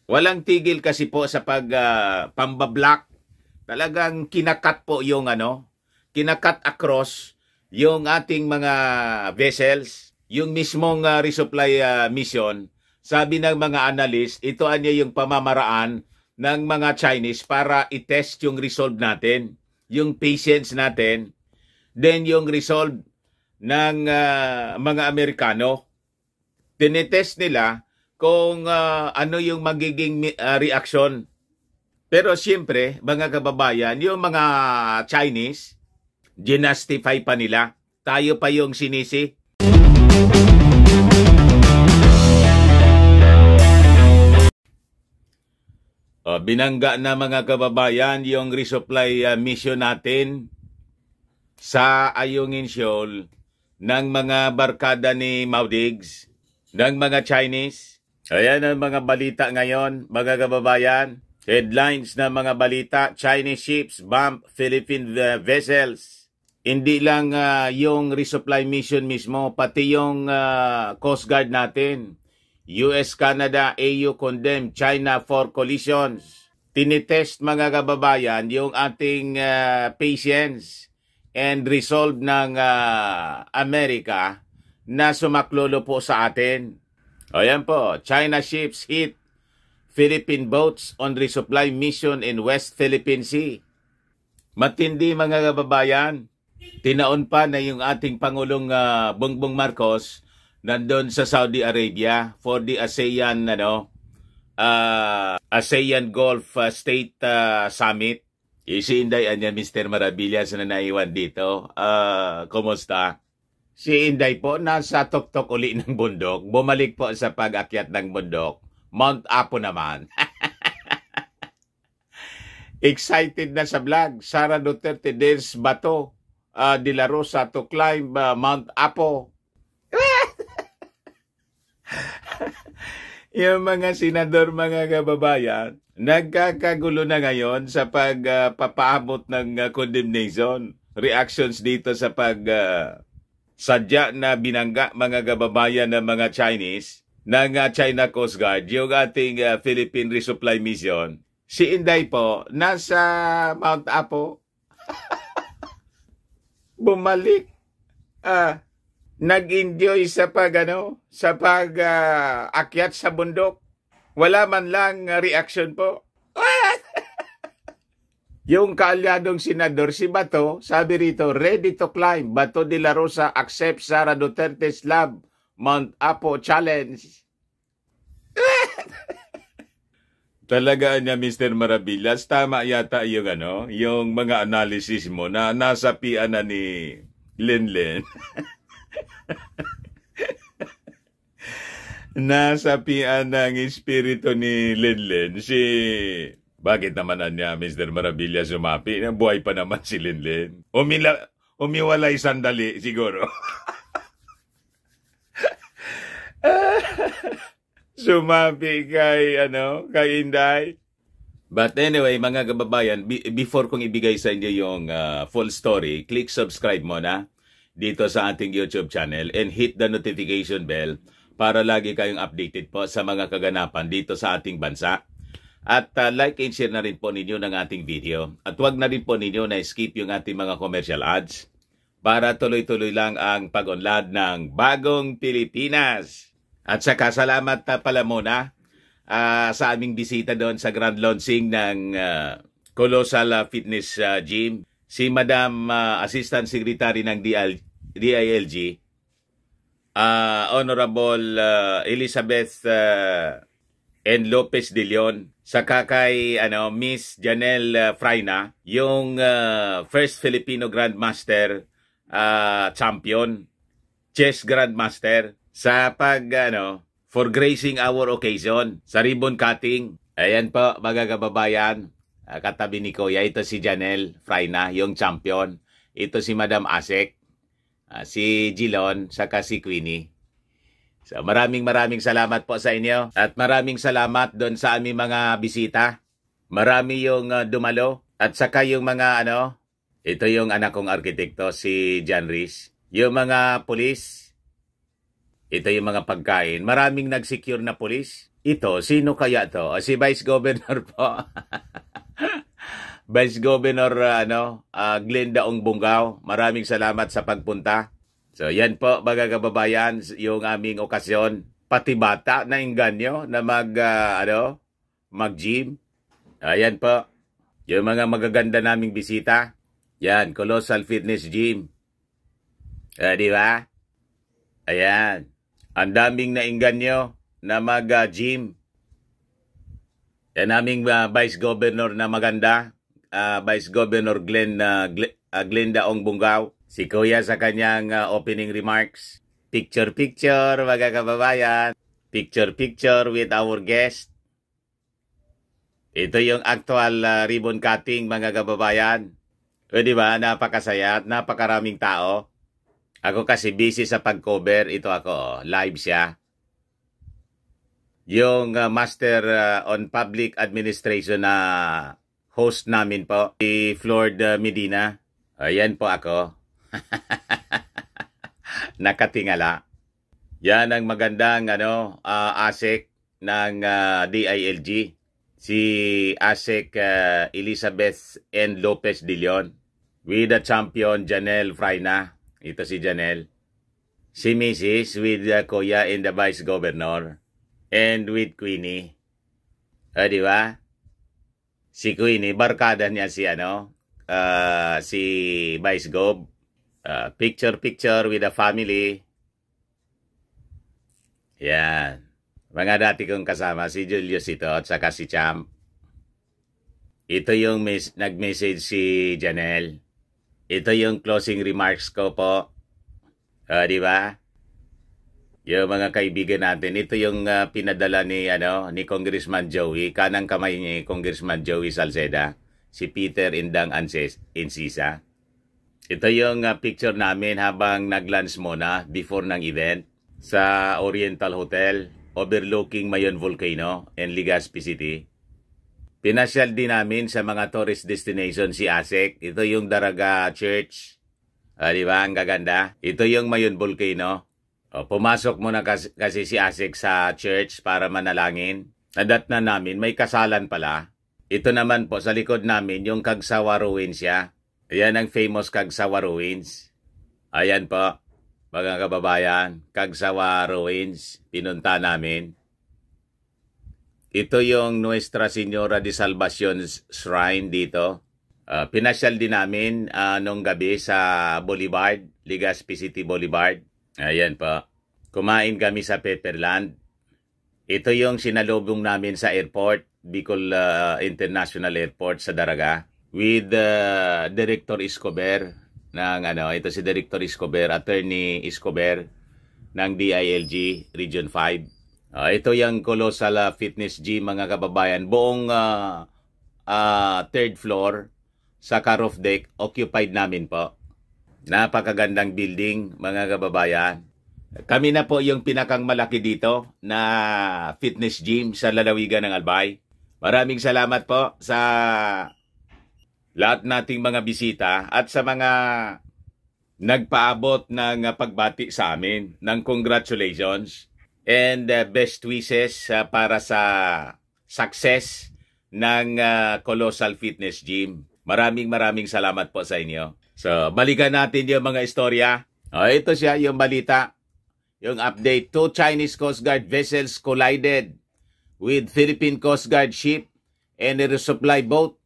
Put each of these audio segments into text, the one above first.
Walang tigil kasi po sa pambablock. Talagang kinakat po yung kinakat across yung ating mga vessels, yung mismong resupply mission. Sabi ng mga analyst, ito anya yung pamamaraan ng mga Chinese para i-test yung resolve natin, yung patience natin, then yung resolve ng mga Amerikano. Tinetest nila kung ano yung magiging reaction. Pero siyempre, mga kababayan, yung mga Chinese, ginastify pa nila. Tayo pa yung sinisi. Binangga na mga kababayan yung resupply mission natin sa Ayungin Shoal ng mga barkada ni Maudigs, ng mga Chinese. Ayan ang mga balita ngayon, mga kababayan. Headlines na mga balita, Chinese ships bump Philippine vessels. Hindi lang yung resupply mission mismo, pati yung Coast Guard natin. US, Canada, AU condemn China for collisions. Tinitest mga kababayan yung ating patience and resolve ng Amerika na sumaklolo po sa atin. Ayan po, China ships hit Philippine boats on resupply mission in West Philippine Sea. Matindi mga kababayan. Tinaon pa na yung ating Pangulong Bongbong Marcos nandun sa Saudi Arabia for the ASEAN ASEAN Gulf State Summit. Si Inday anya Mr. Maravillas na naiwan dito. Kumusta? Si Inday po nasa tuktok uli ng bundok. Bumalik po sa pag-akyat ng bundok. Mount Apo naman. Excited na sa vlog. Sara Duterte dares bato de la Rosa to climb Mount Apo. Yung mga senador, mga kababayan, nagkakagulo na ngayon sa pagpapaabot ng condemnation. Reactions dito sa sadya na binangga mga kababayan ng mga Chinese ng China Coast Guard, yung ating Philippine Resupply Mission. Si Inday po, nasa Mount Apo. Bumalik. Nag-enjoy sa akyat sa bundok. Wala man lang reaction po. Yung kaalyadong senador, si Bato, sabi rito, ready to climb. Bato de la Rosa accepts Sara Duterte's love Mount Apo challenge. Talaga niya, Mr. Maravillas, tama yata yung mga analysis mo na nasapian na ni Lenlen. Nasapian ng espiritu ni Lenlen bakit naman niya, Mr. Maravillas, sumapi? Buhay pa naman si Lenlen. Umiwalay sandali siguro. Sumapi kay Inday. But anyway, mga kababayan, before kong ibigay sa inyo yung full story, click subscribe muna dito sa ating YouTube channel and hit the notification bell para lagi kayong updated po sa mga kaganapan dito sa ating bansa. At like and share na rin po ninyo ng ating video. At huwag na rin po ninyo na skip yung ating mga commercial ads para tuloy-tuloy lang ang pag-unlad ng Bagong Pilipinas. At saka salamat pala muna sa aming bisita doon sa grand launching ng Colossal Fitness Gym. Si Madam Assistant Secretary ng DILG, Honorable Elizabeth N. Lopez de Leon, saka kay Miss Janelle Fraina, yung first Filipino Grandmaster champion, chess Grandmaster, sa for gracing our occasion sa ribbon cutting. Ayan po mga kababayan, katabi ni Kuya, ito si Janelle Fraina, yung champion. Ito si Madam Asek, si Gilon, saka si Queenie. So maraming salamat po sa inyo. At maraming salamat doon sa aming mga bisita. Marami yung dumalo. At saka yung mga ito yung anak kong arkitekto, si John Rees. Yung mga pulis, ito yung mga pagkain. Maraming nag-secure na pulis. Ito, sino kaya to? Si Vice Governor po. Vice Governor Glenda Ong Bungao. Maraming salamat sa pagpunta. So yan po mga kababayan, yung aming okasyon. Pati bata na inganyo na mag-gym. Ayan po. Yung mga magaganda naming bisita. Yan, Colossal Fitness Gym. Di ba? Ayan. Ang daming nainganyo na mag-gym. Yan aming Vice Governor na maganda. Vice Governor Glenda Ong Bungao. Si Kuya sa kanyang opening remarks. Picture-picture, mga kababayan. Picture-picture with our guest. Ito yung actual ribbon cutting, mga kababayan. Di ba? Napakasaya at napakaraming tao. Ako kasi busy sa pag-cover. Ito ako, live siya. Yung Master on Public Administration na host namin po, si Floyd Medina. Ayan po ako. Nakatingala. Yan ang magandang ASEC ng DILG. Si ASEC Elizabeth N. Lopez de Leon. With the champion Janelle Fraina. Ito si Janelle. Si Mrs. with Kuya and the Vice Governor. And with Queenie. Di ba? Si Queenie, barkada niya si si Vice Gov. Picture with the family. Yan. Mga dati kong kasama, si Julius ito at saka si Champ. Ito yung nag-message si Janelle. Ito yung closing remarks ko po. Di ba? Yung mga kaibigan natin, ito yung pinadala ni Congressman Joey, kanang kamay ni Congressman Joey Salceda, si Peter Indang Encisa. Ito yung picture namin habang nag-lunch muna before ng event sa Oriental Hotel overlooking Mayon Volcano and Legazpi City. Pinasyal din namin sa mga tourist destination si ASEC. Ito yung Daraga Church. Di ba? Ang gaganda. Ito yung Mayon Volcano. Pumasok muna kasi si ASEC sa church para manalangin. Nadat na namin, may kasalan pala. Ito naman po sa likod namin yung Kagsawa Ruins siya. Ayan ang famous Kagsawa Ruins. Ayan po, mga kababayan, Kagsawa Ruins, pinunta namin. Ito yung Nuestra Señora de Salvación Shrine dito. Pinasyal din namin nung gabi sa Boulevard, Legazpi City Boulevard. Ayan po. Kumain kami sa Pepperland. Ito yung sinalubong namin sa airport, Bicol International Airport sa Daraga. With Director Escobar ng ito si Director Escobar, Attorney Escobar ng DILG Region 5. Ito yung Colossal Fitness Gym, mga kababayan. Buong third floor sa roof deck occupied namin po. Napakagandang building, mga kababayan. Kami na po yung pinakang malaki dito na fitness gym sa lalawigan ng Albay. Maraming salamat po sa lahat nating mga bisita at sa mga nagpaabot ng pagbati sa amin ng congratulations and best wishes para sa success ng Colossal Fitness Gym. Maraming salamat po sa inyo. So, balikan natin yung mga istorya. Ito siya, yung balita. Yung update. 2 Chinese Coast Guard vessels collided with Philippine Coast Guard ship and a resupply boat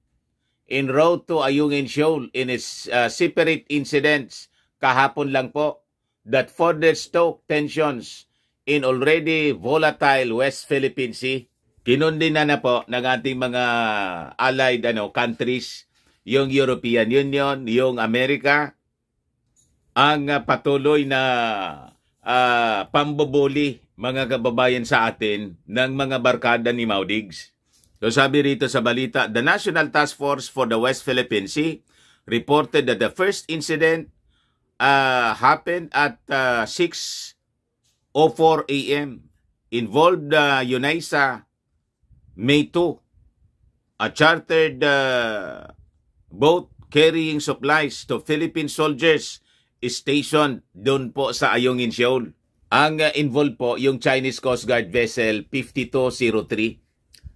en route to Ayungin Shoal in its separate incidents kahapon lang po that further stoke tensions in already volatile West Philippine Sea. Kinundina na po ng ating mga allied countries, yung European Union, yung Amerika, ang patuloy na pambubuli, mga kababayan sa atin, ng mga barkada ni Maudigs. So sabi rito sa balita, the National Task Force for the West Philippine Sea reported that the first incident happened at 6:04 a.m. involved UNISA May 2, a chartered boat carrying supplies to Philippine soldiers stationed doon po sa Ayungin Shoal. Ang involved po yung Chinese Coast Guard vessel 5203.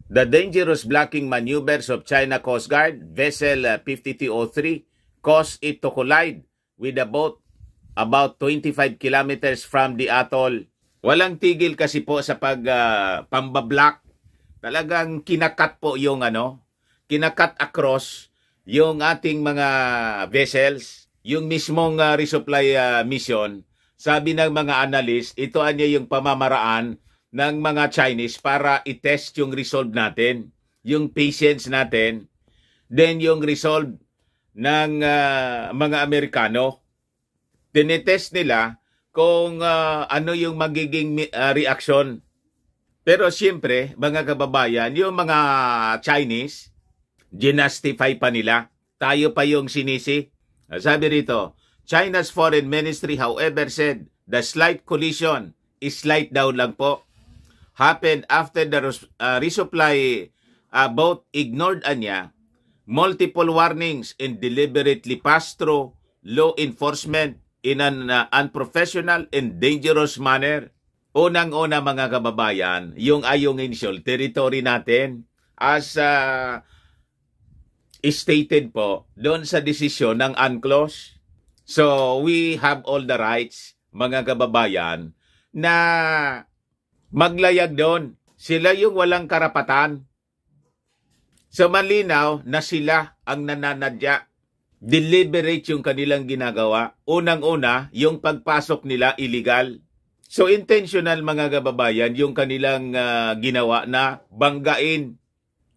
The dangerous blocking maneuvers of China Coast Guard vessel 5203 caused it to collide with a boat about 25 kilometers from the atoll. Walang tigil kasi po sa pambablock. Talagang kinakat po yung kinakat across yung ating mga vessels, yung mismong resupply mission. Sabi ng mga analyst, ito anya yung pamamaraan ng mga Chinese para i-test yung resolve natin, yung patience natin, then yung resolve ng mga Amerikano. Tinetest nila kung ano yung magiging reaction. Pero siyempre, mga kababayan, yung mga Chinese, ginastify pa nila. Tayo pa yung sinisi. Sabi rito, China's Foreign Ministry, however, said the slight collision, slight daw lang po, happened after the resupply boat ignored anya multiple warnings and deliberately passed through law enforcement in an unprofessional and dangerous manner. Unang-una mga kababayan, yung Ayungin Shoal, territory natin, as stated po doon sa desisyon ng UNCLOS. So, we have all the rights, mga kababayan, na maglayag doon. Sila yung walang karapatan. So, malinaw na sila ang nananadya. Deliberate yung kanilang ginagawa. Unang-una, yung pagpasok nila illegal. So, intentional, mga kababayan, yung kanilang ginawa na banggain.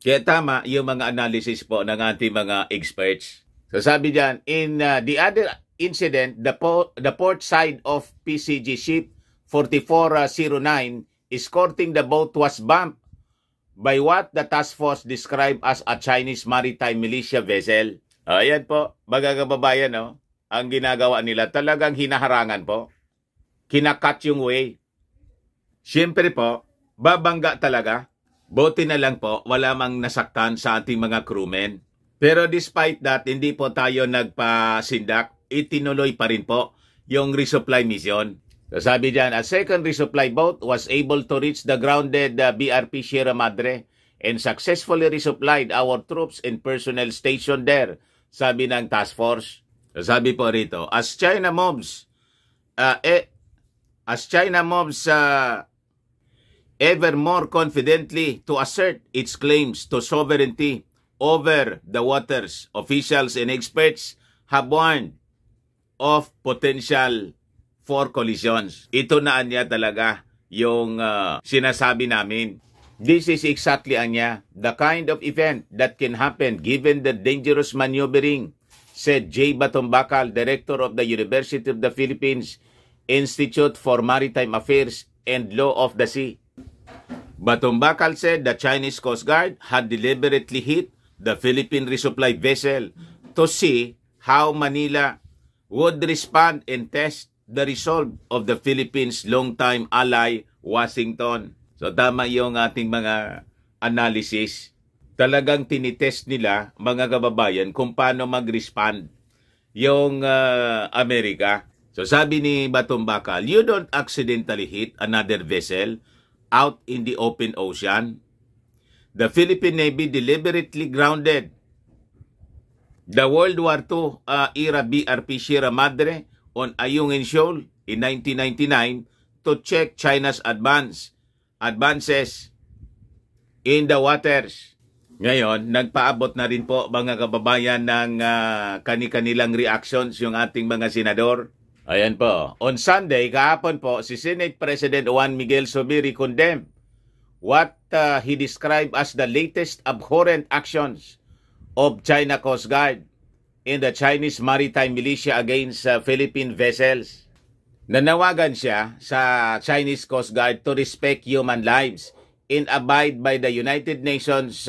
Kaya tama yung mga analysis po ng ating mga experts. So, sabi dyan, in the other incident, the port side of PCG ship 4409 escorting the boat was bumped by what the task force described as a Chinese maritime militia vessel. Ayan po, mga kababayan, no? Ang ginagawa nila, talagang hinaharangan po. Kinakat yung way. Siyempre po, babangga talaga. Buti na lang po, wala mang nasaktan sa ating mga crewmen. Pero despite that, hindi po tayo nagpasindak. Itinuloy pa rin po yung resupply mission. So sabi dyan, a second resupply boat was able to reach the grounded BRP Sierra Madre and successfully resupplied our troops and personnel stationed there, sabi ng task force. So sabi po rito, as China moves ever more confidently to assert its claims to sovereignty over the waters, officials and experts have warned of potential for collisions. Ito na anya talaga yung sinasabi namin. This is exactly anya the kind of event that can happen given the dangerous maneuvering, said J. Batumbakal, Director of the University of the Philippines Institute for Maritime Affairs and Law of the Sea. Batumbakal said the Chinese Coast Guard had deliberately hit the Philippine resupply vessel to see how Manila would respond and test the resolve of the Philippines' longtime ally, Washington. So tama yung ating mga analysis. Talagang tinitest nila, mga kababayan, kung paano mag-respond yung Amerika. So sabi ni Batumbakal, you don't accidentally hit another vessel out in the open ocean. The Philippine Navy deliberately grounded the World War II era BRP Sierra Madre on Ayungin Shoal in 1999 to check China's advances in the waters. Ngayon, nagpaabot na rin po mga kababayan ng kani-kanilang reactions yung ating mga senador. Ayan po. On Sunday, kahapon po, si Senate President Juan Miguel Zubiri condemned what he described as the latest abhorrent actions of China Coast Guard in the Chinese maritime militia against Philippine vessels. Nanawagan siya sa Chinese Coast Guard to respect human lives and abide by the United Nations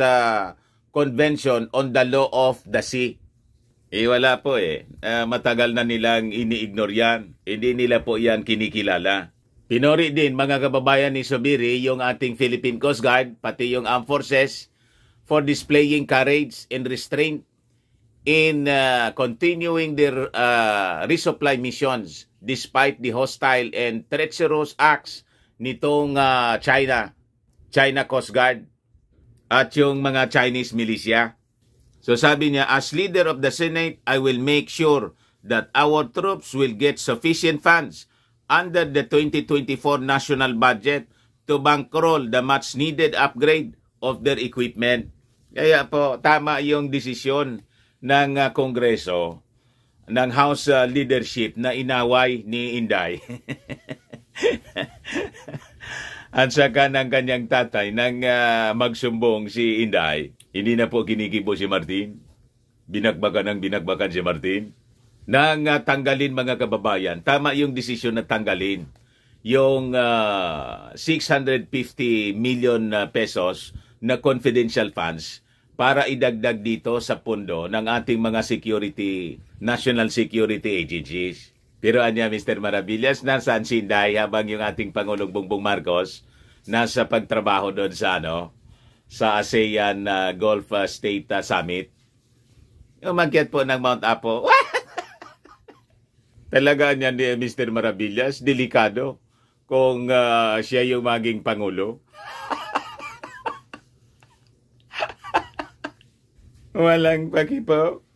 Convention on the Law of the Sea. Wala po matagal na nilang ini-ignore yan. Hindi nila po yan kinikilala. Pinori din mga kababayan ni Zubiri yung ating Philippine Coast Guard, pati yung Armed Forces, for displaying courage and restraint in continuing their resupply missions despite the hostile and treacherous acts nitong China Coast Guard at yung mga Chinese militia. So sabi niya, as leader of the Senate, I will make sure that our troops will get sufficient funds under the 2024 national budget to bankroll the much-needed upgrade of their equipment. Kaya po, tama yung desisyon ng Kongreso, ng House leadership na inaway ni Inday. At saka ng kanyang tatay nang magsumbong si Inday, hindi na po kinikibo si Martin. Binagbakan si Martin. Nang tanggalin mga kababayan, tama yung desisyon na tanggalin yung 650 million pesos na confidential funds para idagdag dito sa pondo ng ating mga national security agencies. Pero anya, Mr. Maravillas, nasaan si Inday habang yung ating Pangulong Bongbong Marcos nasa pagtrabaho doon sa ASEAN Gulf State Summit? Umakyat po ng Mount Apo. Talaga niyan ni Mr. Maravillas, delikado kung siya yung maging Pangulo. Walang pakipo.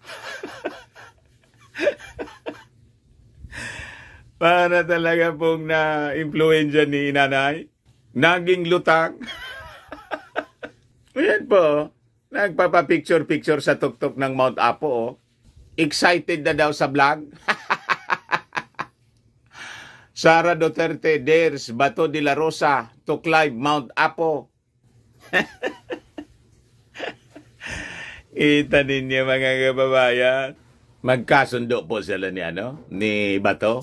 Para talaga pong na-influensya ni nanay. Naging lutang. Ayan po, nagpapapicture-picture sa tuktok ng Mount Apo. Excited na daw sa vlog. Sara Duterte dares Bato de la Rosa to climb Mount Apo. Kita ninyo mga kababayan. Magkasundo po sila ni Bato.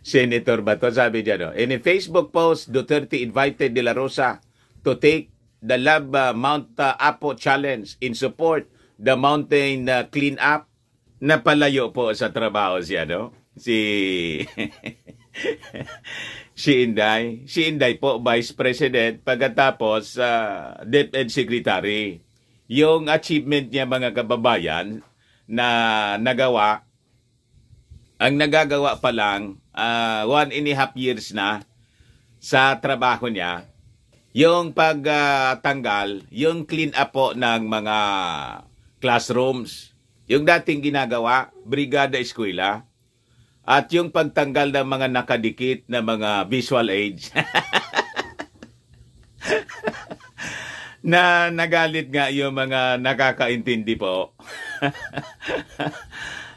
Senator Bato, sabi niya, in a Facebook post, Duterte invited de la Rosa to take the Love Mount Apo Challenge in support the mountain clean up. Napalayo po sa trabaho siya, si Inday. Si Inday po, Vice President, pagkatapos DepEd Secretary. Yung achievement niya, mga kababayan, na nagawa, ang nagagawa pa lang 1.5 years na sa trabaho niya, yung pagtanggal, yung clean up po ng mga classrooms, yung dating ginagawa, brigada eskwela, at yung pagtanggal ng mga nakadikit na mga visual aids. Na nagalit nga yung mga nakakaintindi po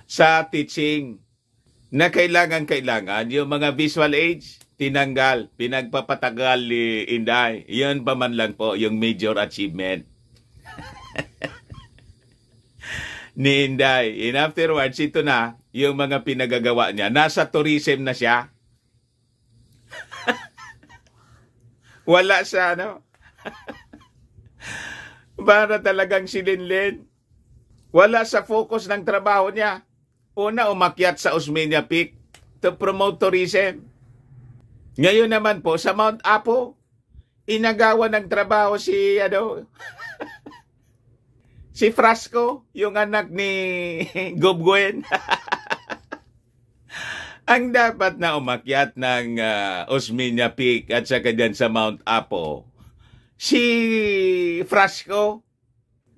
sa teaching na kailangan yung mga visual aids tinanggal, pinagpapatagal ni Inday. Yun pa man lang po yung major achievement ni Inday. And afterwards, ito na yung mga pinagagawa niya. Nasa tourism na siya. Wala sa para talagang silinlin. Wala sa focus ng trabaho niya. Una, umakyat sa Osmeña Peak to promote tourism. Ngayon naman po, sa Mount Apo, inagawa ng trabaho si si Frasco, yung anak ni Gobguen. Ang dapat na umakyat ng Osmeña Peak at saka dyan sa Mount Apo, si Frasco,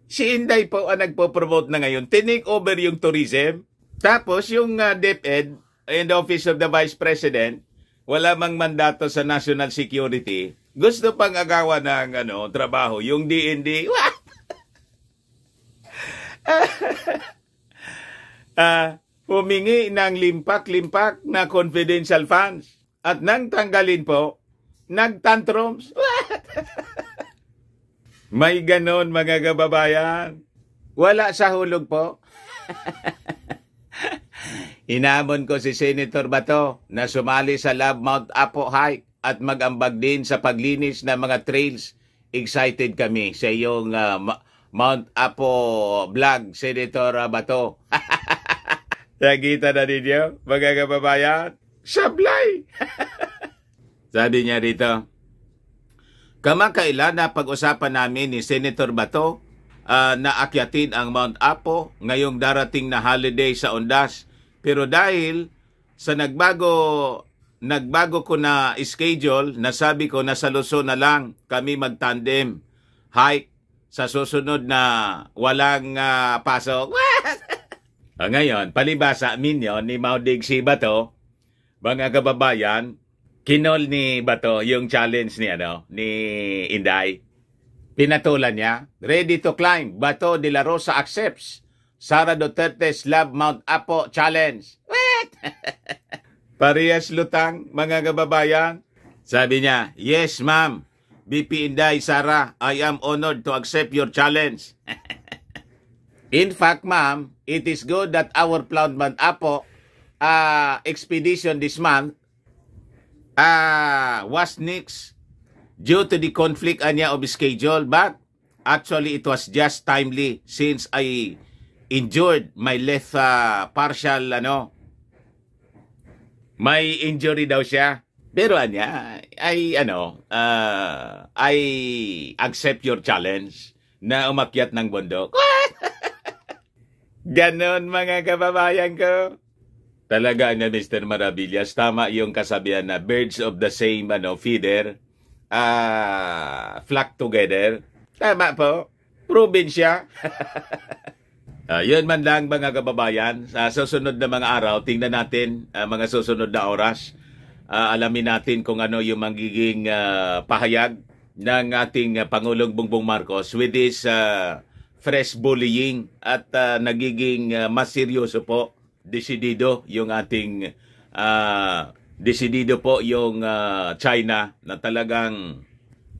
si Inday po ang nagpo-promote na ngayon. Tinake over yung tourism. Tapos yung DepEd and the Office of the Vice President, wala mang mandato sa national security, gusto pang agawa ng trabaho. Yung DND, humingi ng limpak-limpak na confidential funds. At nang tanggalin po, nagtantrums. May ganon, mga kababayan. Wala sa hulog po. Inamon ko si Senator Bato na sumali sa Love Mount Apo Hike at mag-ambag din sa paglinis ng mga trails. Excited kami sa iyong Mount Apo vlog, Senator Bato. Nakita na ninyo, mga kababayan? Sablay! Sabi niya rito, kamakailan na pag-usapan namin ni Senator Bato naakyatin ang Mount Apo ngayong darating na holiday sa Ondas. Pero dahil sa nagbago ko na schedule, nasabi ko na sa Luzon na lang kami mag-tandem hike sa susunod na walang pasok. Ngayon, palibasa minyo ni Maudig si Bato, mga kababayan, kinol ni Bato yung challenge ni Inday. Pinatulan niya, ready to climb. Bato de la Rosa accepts Sara Duterte's Love Mount Apo Challenge. What? Parehas lutang, mga kababayan. Sabi niya, yes ma'am, BP Inday, Sara, I am honored to accept your challenge. In fact, ma'am, it is good that our planned Mount Apo expedition this month was nixed due to the conflict of schedule, but actually it was just timely since I injured my left partial may injury daw siya. Pero I accept your challenge na umakyat ng bundok. Ganon, mga kababayan ko. Talaga Mr. Maravillas, tama yung kasabihan na birds of the same feather flock together. Tama po. Probinsya. Yun man lang, mga kababayan. Sa susunod na mga araw, tingnan natin mga susunod na oras. Alamin natin kung ano yung magiging pahayag ng ating Pangulong Bongbong Marcos with this fresh bullying at nagiging mas seryoso po. Desidido yung ating desidido po yung China na talagang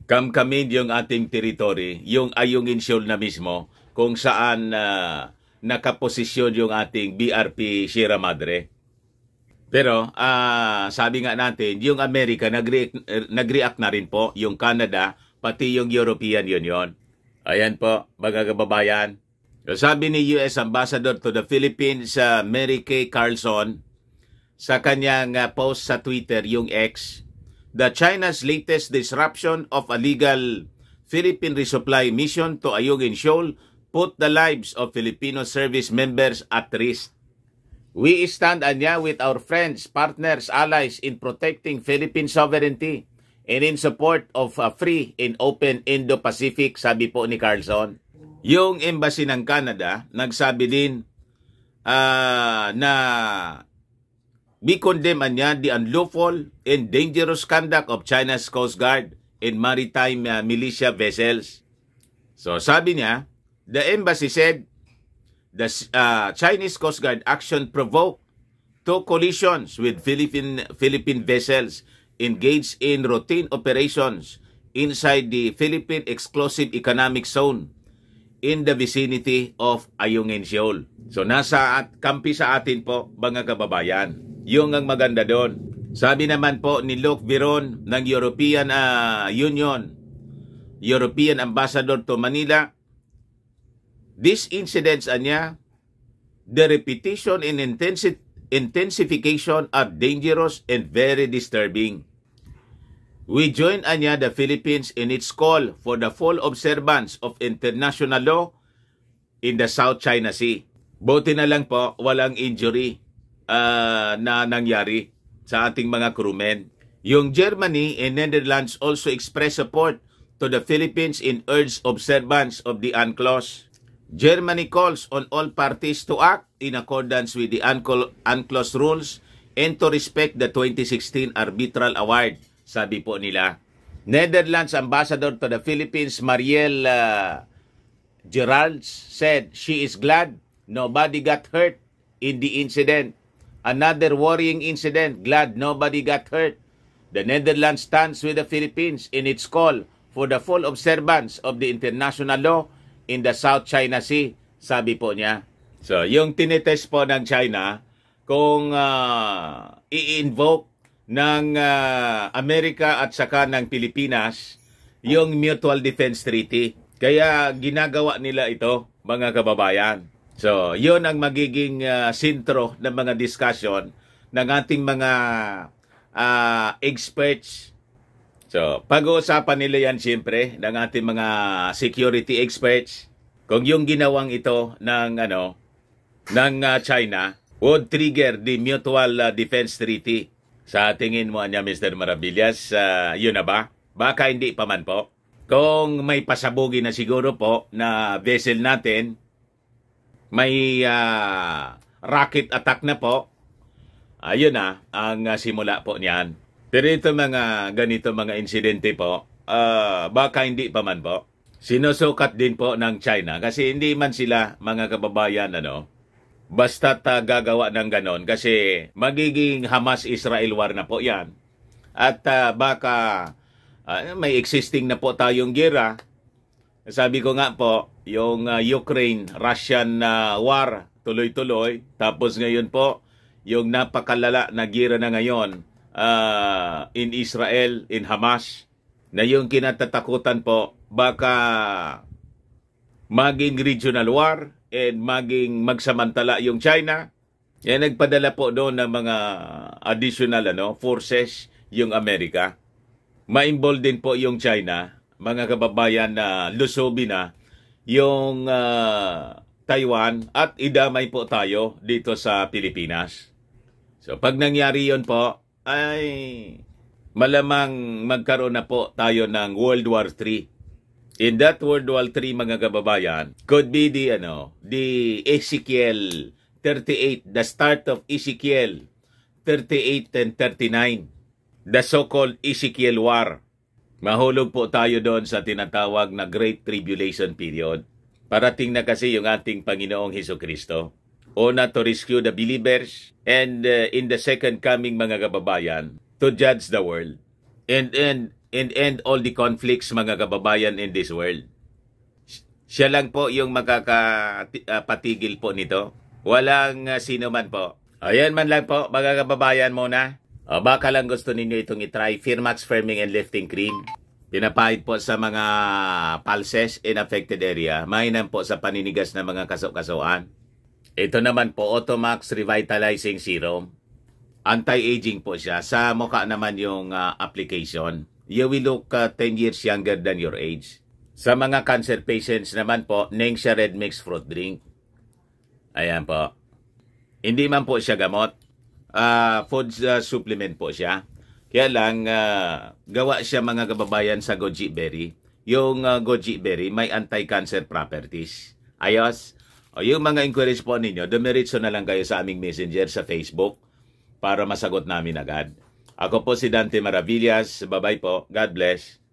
kamkamin yung ating territory, yung Ayungin Shoal na mismo kung saan nakaposisyon yung ating BRP Sierra Madre. Pero sabi nga natin, yung Amerika nag-react na rin po, yung Canada, pati yung European Union. Ayan po, mga kababayan. Sabi ni US Ambassador to the Philippines, Mary Kay Carlson, sa kanyang post sa Twitter, yung X, the China's latest disruption of a legal Philippine resupply mission to Ayungin Shoal put the lives of Filipino service members at risk. We stand with our friends, partners, allies in protecting Philippine sovereignty and in support of a free and open Indo-Pacific, sabi po ni Carlson. Yung embassy ng Canada, nagsabi din na we condemn the unlawful and dangerous conduct of China's Coast Guard and maritime militia vessels. So sabi niya, the embassy said the Chinese Coast Guard action provoked 2 collisions with Philippine vessels engaged in routine operations inside the Philippine Exclusive Economic Zone in the vicinity of Ayungin Shoal. So nasa kampi sa atin po, mga kababayan. Yung ang maganda doon. Sabi naman po ni Luc Viron ng European Union, European Ambassador to Manila, these incidents the repetition and intensification are dangerous and very disturbing. We join the Philippines in its call for the full observance of international law in the South China Sea. Buti na lang po, walang injury na nangyari sa ating mga crewmen. Yung Germany and Netherlands also express support to the Philippines in urged observance of the UNCLOS. Germany calls on all parties to act in accordance with the UNCLOS rules and to respect the 2016 Arbitral Award, sabi po nila. Netherlands Ambassador to the Philippines, Marielle Geralds, said she is glad nobody got hurt in the incident. Another worrying incident, glad nobody got hurt. The Netherlands stands with the Philippines in its call for the full observance of the international law in the South China Sea, sabi po niya. So, yung tinitest po ng China, kung i-invoke ng Amerika at saka ng Pilipinas yung Mutual Defense Treaty. Kaya ginagawa nila ito, mga kababayan. So, yun ang magiging sentro ng mga discussion ng ating mga experts. So, pag-uusapan nila yan siyempre ng ating mga security experts. kung yung ginawang ito ng China would trigger the Mutual Defense Treaty. Sa tingin mo niya, Mr. Maravillas, yun na ba? Baka hindi pa man po. Kung may pasabugi na siguro po na vessel natin, may rocket attack na po, ayun na ang simula po niyan. Pero ito ganito mga insidente po, baka hindi pa man po. Sinusukat din po ng China kasi hindi man sila mga kababayan basta't gagawa ng ganon kasi magiging Hamas-Israel war na po yan. At baka may existing na po tayong gera. Sabi ko nga po, yung Ukraine-Russian war tuloy-tuloy. Tapos ngayon po, yung napakalala na gera na ngayon in Israel, in Hamas, na yung kinatatakutan po, baka maging regional war and maging magsamantala yung China. Yan nagpadala po doon ng mga additional forces yung Amerika. Ma-involve din po yung China, mga kababayan na lusobi na yung Taiwan at idamay po tayo dito sa Pilipinas. So pag nangyari yon po, ay malamang magkaroon na po tayo ng World War III. In that World War III, mga kababayan, could be the Ezekiel 38, the start of Ezekiel 38 and 39, the so-called Ezekiel War. Mahulog po tayo doon sa tinatawag na Great Tribulation Period. Parating na kasi yung ating Panginoong Hesukristo. Una to rescue the believers and in the second coming, mga kababayan, to judge the world and end all the conflicts, mga kababayan, in this world. Siya lang po yung makakapatigil po nito. Walang sino man po. Ayan man lang po, mga kababayan muna. Baka lang gusto ninyo itong itry. Firmax Firming and Lifting Cream. Pinapahid po sa mga pulses in affected area. Mainam po sa paninigas na mga kaso-kasuan. Ito naman po, Automax Revitalizing Serum. Anti-aging po siya. Sa mukha naman yung application. You will look 10 years younger than your age. Sa mga cancer patients naman po, Nengxia Red Mix Fruit Drink. Ayan po. Hindi man po siya gamot. Food supplement po siya. Kaya lang, gawa siya, mga kababayan, sa goji berry. Yung goji berry may anti-cancer properties. Ayos. O yung mga inquiries po ninyo, dumiretso na lang kayo sa aming messenger sa Facebook para masagot namin agad. Ako po si Dante Maravillas. Bye-bye po. God bless.